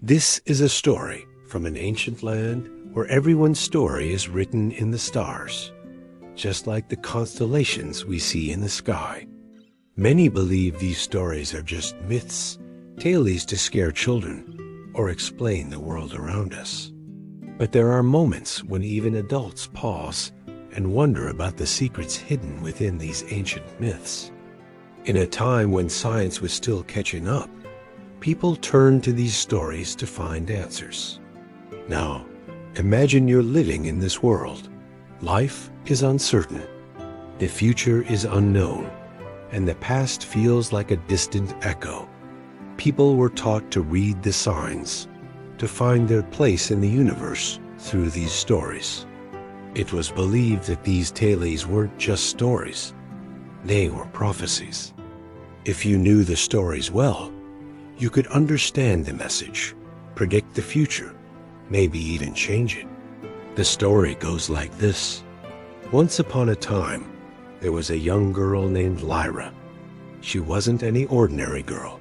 This is a story from an ancient land where everyone's story is written in the stars, just like the constellations we see in the sky. Many believe these stories are just myths, tales to scare children, or explain the world around us. But there are moments when even adults pause and wonder about the secrets hidden within these ancient myths. In a time when science was still catching up, people turned to these stories to find answers. Now, imagine you're living in this world. Life is uncertain. The future is unknown, and the past feels like a distant echo. People were taught to read the signs, to find their place in the universe through these stories. It was believed that these tales weren't just stories, they were prophecies. If you knew the stories well, you could understand the message, predict the future, maybe even change it. The story goes like this. Once upon a time, there was a young girl named Lyra. She wasn't any ordinary girl.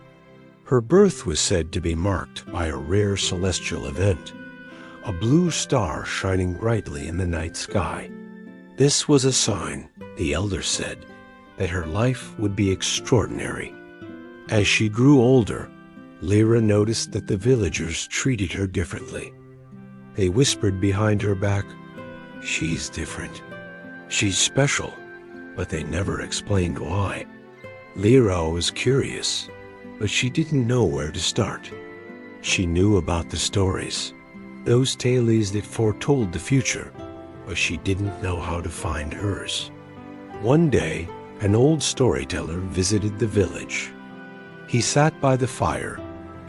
Her birth was said to be marked by a rare celestial event, a blue star shining brightly in the night sky. This was a sign, the elders said, that her life would be extraordinary. As she grew older, Lyra noticed that the villagers treated her differently. They whispered behind her back, "She's different. She's special," but they never explained why. Lyra was curious, but she didn't know where to start. She knew about the stories, those tales that foretold the future, but she didn't know how to find hers. One day, an old storyteller visited the village. He sat by the fire,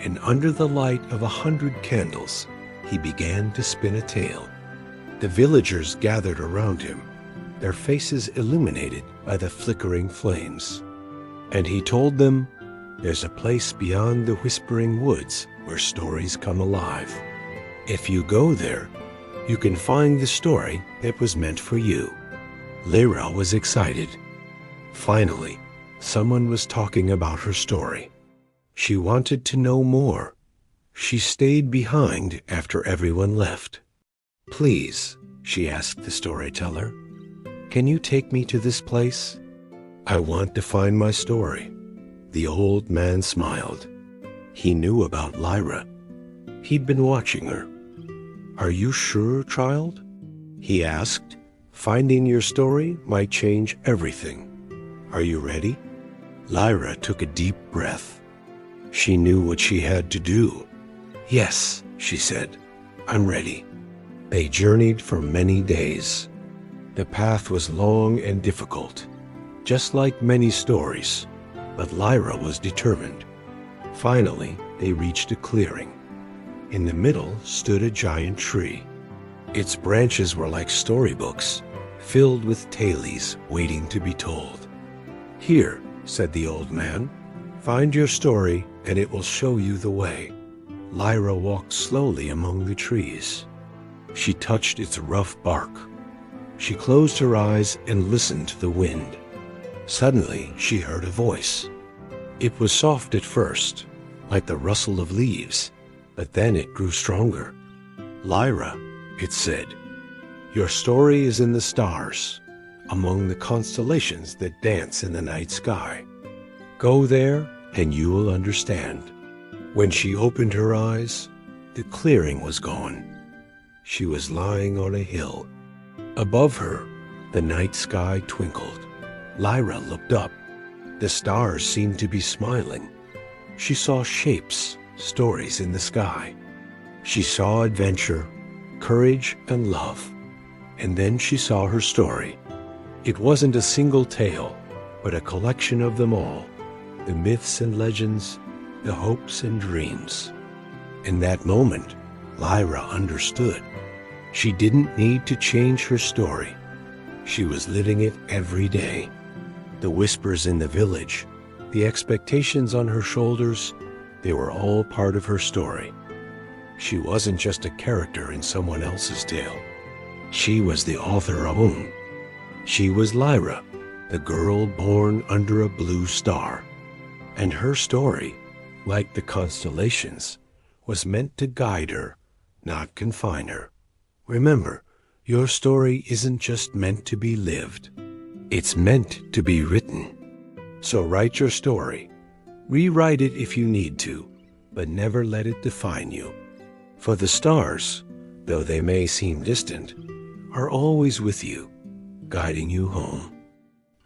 and under the light of 100 candles, he began to spin a tale. The villagers gathered around him, their faces illuminated by the flickering flames. And he told them, "There's a place beyond the whispering woods where stories come alive. If you go there, you can find the story that was meant for you." Lyra was excited. Finally, someone was talking about her story. She wanted to know more. She stayed behind after everyone left. "Please," she asked the storyteller, "can you take me to this place? I want to find my story." The old man smiled. He knew about Lyra. He'd been watching her. "Are you sure, child?" he asked. "Finding your story might change everything. Are you ready?" Lyra took a deep breath. She knew what she had to do. "Yes," she said, "I'm ready." They journeyed for many days. The path was long and difficult, just like many stories, but Lyra was determined. Finally, they reached a clearing. In the middle stood a giant tree. Its branches were like storybooks, filled with tales waiting to be told. "Here," said the old man, "find your story and it will show you the way." Lyra walked slowly among the trees. She touched its rough bark. She closed her eyes and listened to the wind. Suddenly, she heard a voice. It was soft at first, like the rustle of leaves, but then it grew stronger. "Lyra," it said, "your story is in the stars, among the constellations that dance in the night sky. Go there and you will understand." When she opened her eyes, the clearing was gone. She was lying on a hill. Above her, the night sky twinkled. Lyra looked up. The stars seemed to be smiling. She saw shapes, stories in the sky. She saw adventure, courage, and love. And then she saw her story. It wasn't a single tale, but a collection of them all, the myths and legends, the hopes and dreams. In that moment, Lyra understood. She didn't need to change her story. She was living it every day. The whispers in the village, the expectations on her shoulders, they were all part of her story. She wasn't just a character in someone else's tale. She was the author of her own. She was Lyra, the girl born under a blue star. And her story, like the constellations, was meant to guide her, not confine her. Remember, your story isn't just meant to be lived. It's meant to be written. So write your story. Rewrite it if you need to, but never let it define you. For the stars, though they may seem distant, are always with you, guiding you home.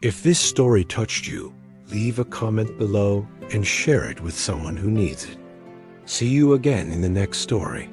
If this story touched you, leave a comment below and share it with someone who needs it. See you again in the next story.